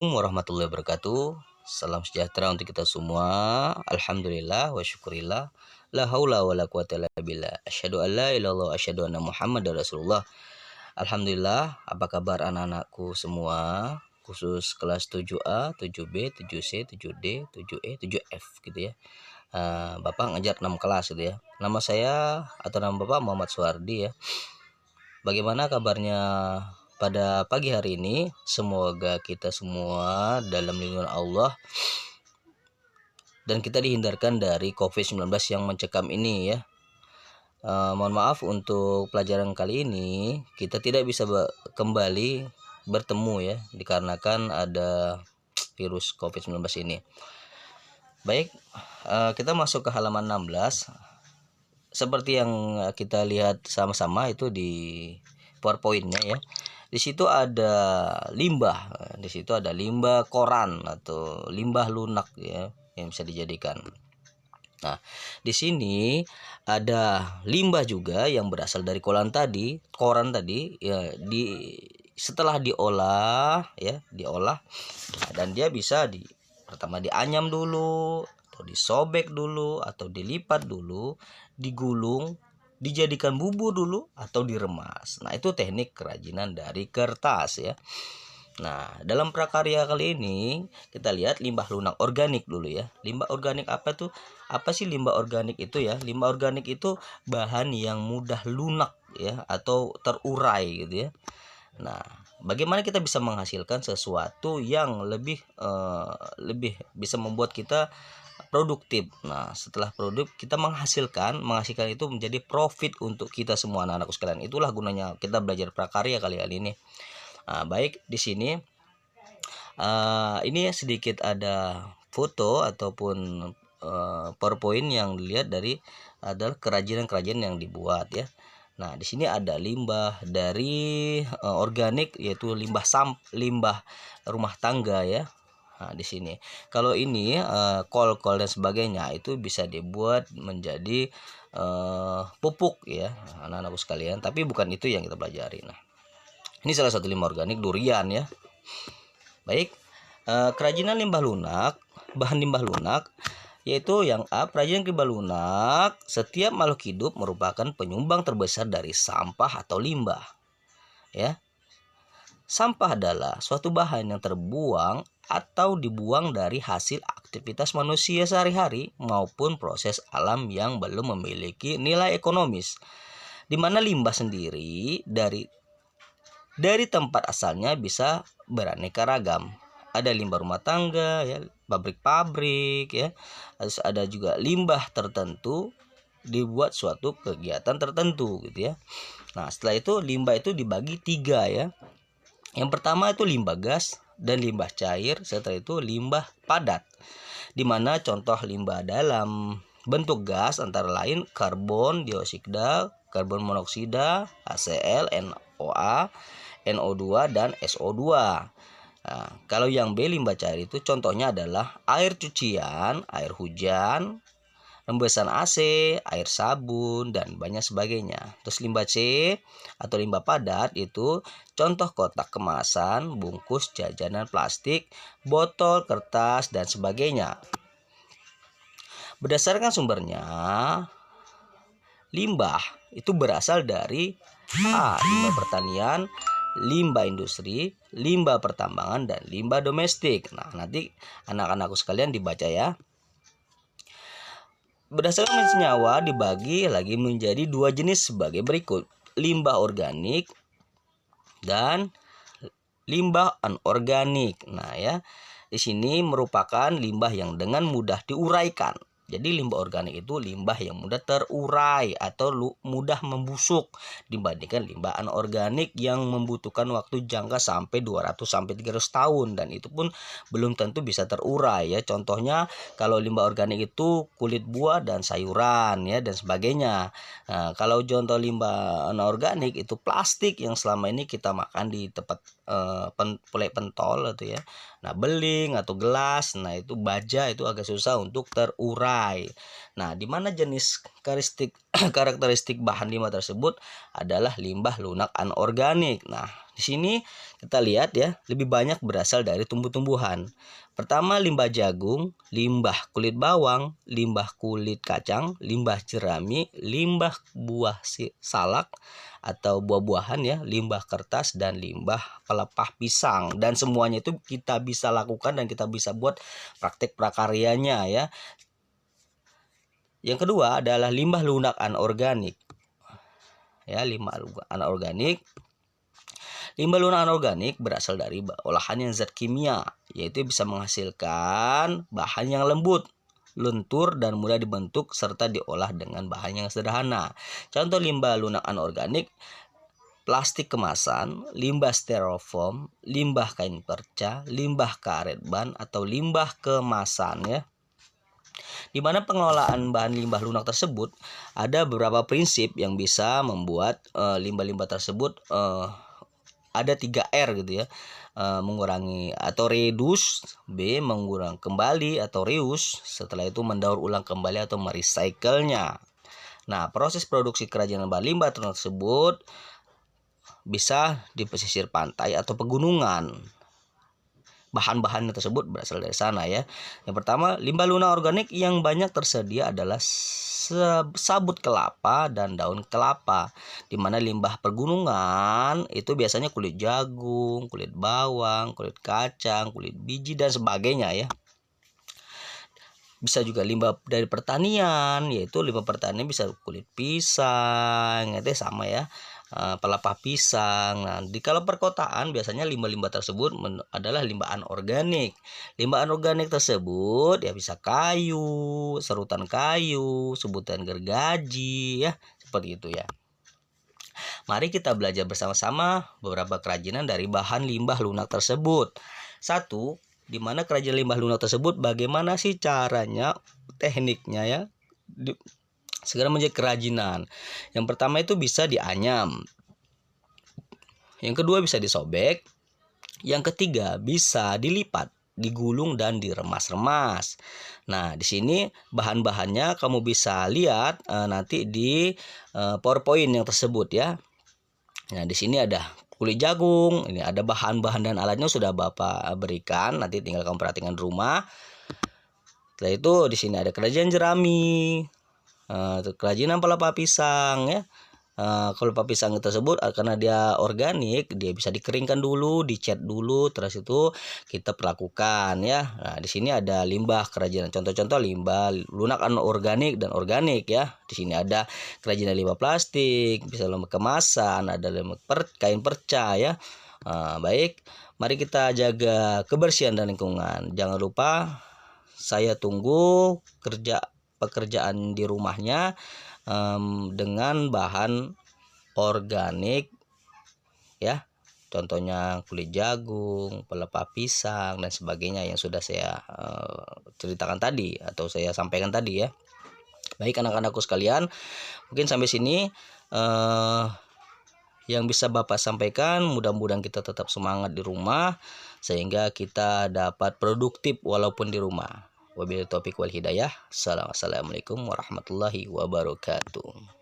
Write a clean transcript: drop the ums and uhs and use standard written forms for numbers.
Warahmatullahi wabarakatuh. Salam sejahtera untuk kita semua. Alhamdulillah wa syukurillah. La haula wa la quwata illa billah. Asyhadu an la ilaha illallah, asyhadu anna Muhammadar Rasulullah. Alhamdulillah, apa kabar anak-anakku semua? Khusus kelas 7A, 7B, 7C, 7D, 7E, 7F gitu ya. Bapak ngajar 6 kelas gitu ya. Nama saya atau nama Bapak Muhammad Suwardi ya. Bagaimana kabarnya pada pagi hari ini? Semoga kita semua dalam lindungan Allah dan kita dihindarkan dari COVID-19 yang mencekam ini ya. Mohon maaf untuk pelajaran kali ini kita tidak bisa kembali bertemu ya, dikarenakan ada virus COVID-19 ini. Baik, kita masuk ke halaman 16. Seperti yang kita lihat sama-sama itu di PowerPoint-nya ya. Di situ ada limbah, di situ ada limbah koran atau limbah lunak ya yang bisa dijadikan. Nah, di sini ada limbah juga yang berasal dari koran tadi ya, setelah diolah ya, dan dia bisa pertama dianyam dulu atau disobek dulu atau dilipat dulu, digulung, dijadikan bubur dulu atau diremas. Nah, itu teknik kerajinan dari kertas ya. Nah, dalam prakarya kali ini kita lihat limbah lunak organik dulu ya. Limbah organik apa tuh? Apa sih limbah organik itu ya? Limbah organik itu bahan yang mudah lunak ya atau terurai gitu ya. Nah, bagaimana kita bisa menghasilkan sesuatu yang lebih bisa membuat kita produktif. Nah, setelah produk kita menghasilkan itu menjadi profit untuk kita semua anak-anakku sekalian. Itulah gunanya kita belajar prakarya kali ini. Nah, baik di sini ini sedikit ada foto ataupun PowerPoint yang dilihat dari adalah kerajinan-kerajinan yang dibuat ya. Nah, di sini ada limbah dari organik, yaitu limbah rumah tangga ya. Nah, di sini kalau ini kol-kol dan sebagainya itu bisa dibuat menjadi pupuk ya anak-anakku sekalian, tapi bukan itu yang kita pelajari. Nah, ini salah satu limbah organik durian ya. Baik, kerajinan limbah lunak, bahan limbah lunak yaitu yang A, kerajinan limbah lunak. Setiap makhluk hidup merupakan penyumbang terbesar dari sampah atau limbah ya. Sampah adalah suatu bahan yang terbuang atau dibuang dari hasil aktivitas manusia sehari-hari maupun proses alam yang belum memiliki nilai ekonomis, di mana limbah sendiri dari tempat asalnya bisa beraneka ragam. Ada limbah rumah tangga ya, pabrik-pabrik ya. Ada juga limbah tertentu dibuat suatu kegiatan tertentu gitu ya. Nah, setelah itu limbah itu dibagi 3 ya. Yang pertama itu limbah gas dan limbah cair, setelah itu limbah padat. Di mana contoh limbah dalam bentuk gas antara lain karbon dioksida, karbon monoksida, HCl, NOA, NO2 dan SO2. Nah, kalau yang B limbah cair itu contohnya adalah air cucian, air hujan, rembesan AC, air sabun, dan banyak sebagainya. Terus limbah C atau limbah padat itu contoh kotak kemasan, bungkus jajanan plastik, botol, kertas, dan sebagainya. Berdasarkan sumbernya, limbah itu berasal dari A, limbah pertanian, limbah industri, limbah pertambangan, dan limbah domestik. Nah, nanti anak-anakku sekalian dibaca ya. Berdasarkan senyawa dibagi lagi menjadi 2 jenis sebagai berikut: limbah organik dan limbah anorganik. Nah ya, di sini merupakan limbah yang dengan mudah diuraikan. Jadi limbah organik itu limbah yang mudah terurai atau mudah membusuk dibandingkan limbah anorganik yang membutuhkan waktu jangka sampai 200 sampai 300 tahun, dan itu pun belum tentu bisa terurai ya. Contohnya kalau limbah organik itu kulit buah dan sayuran ya dan sebagainya. Nah, kalau contoh limbah anorganik itu plastik yang selama ini kita makan di tempat pentol itu ya. Nah, beling atau gelas, nah itu baja itu agak susah untuk terurai pakai. Nah, di mana jenis karakteristik bahan limbah tersebut adalah limbah lunak anorganik. Nah, di sini kita lihat ya, lebih banyak berasal dari tumbuh-tumbuhan. Pertama, limbah jagung, limbah kulit bawang, limbah kulit kacang, limbah jerami, limbah buah salak atau buah-buahan ya, limbah kertas, dan limbah pelepah pisang. Dan semuanya itu kita bisa lakukan dan kita bisa buat praktek prakaryanya ya. Yang kedua adalah limbah lunak anorganik. Ya, limbah anorganik. Limbah lunak anorganik berasal dari olahan yang zat kimia, yaitu bisa menghasilkan bahan yang lembut, lentur, dan mudah dibentuk serta diolah dengan bahan yang sederhana. Contoh limbah lunak anorganik: plastik kemasan, limbah styrofoam, limbah kain perca, limbah karet ban, atau limbah kemasan ya. Di mana pengelolaan bahan limbah lunak tersebut ada beberapa prinsip yang bisa membuat limbah-limbah tersebut ada 3R gitu ya. Mengurangi atau reduce, B mengurangi kembali atau reuse, setelah itu mendaur ulang kembali atau merecycle-nya. Nah, proses produksi kerajinan bahan limbah tersebut bisa di pesisir pantai atau pegunungan. Bahan-bahan tersebut berasal dari sana ya. Yang pertama, limbah lunak organik yang banyak tersedia adalah sabut kelapa dan daun kelapa. Di mana limbah pegunungan itu biasanya kulit jagung, kulit bawang, kulit kacang, kulit biji, dan sebagainya ya. Bisa juga limbah dari pertanian, yaitu limbah pertanian bisa kulit pisang, itu sama ya, pelepah pisang. Nah, kalau perkotaan biasanya limbah-limbah tersebut adalah limbah anorganik. Limbah anorganik tersebut ya bisa kayu, serutan kayu, sebutan gergaji ya, seperti itu ya. Mari kita belajar bersama-sama beberapa kerajinan dari bahan limbah lunak tersebut. 1. Di mana kerajinan limbah lunak tersebut bagaimana sih caranya, tekniknya ya, segera menjadi kerajinan. Yang pertama itu bisa dianyam. Yang kedua bisa disobek. Yang ketiga bisa dilipat, digulung, dan diremas-remas. Nah, di sini bahan-bahannya kamu bisa lihat nanti di PowerPoint yang tersebut ya. Nah, di sini ada kulit jagung, ini ada bahan-bahan dan alatnya sudah Bapak berikan, nanti tinggal kamu perhatikan di rumah. Setelah itu di sini ada kerajinan jerami, kerajinan pelepah pisang ya. Pelepah pisang tersebut karena dia organik, dia bisa dikeringkan dulu, dicat dulu, terus itu kita perlakukan ya. Nah, di sini ada limbah kerajinan, contoh-contoh limbah lunak anorganik dan organik ya. Di sini ada kerajinan limbah plastik, bisa limbah kemasan, ada limbah kain perca ya. Baik, mari kita jaga kebersihan dan lingkungan. Jangan lupa saya tunggu pekerjaan di rumahnya dengan bahan organik ya, contohnya kulit jagung, pelepah pisang, dan sebagainya yang sudah saya ceritakan tadi atau saya sampaikan tadi ya. Baik anak-anakku sekalian, mungkin sampai sini yang bisa Bapak sampaikan. Mudah-mudahan kita tetap semangat di rumah sehingga kita dapat produktif walaupun di rumah. Wabillahi taufiq wal hidayah. Assalamualaikum warahmatullahi wabarakatuh.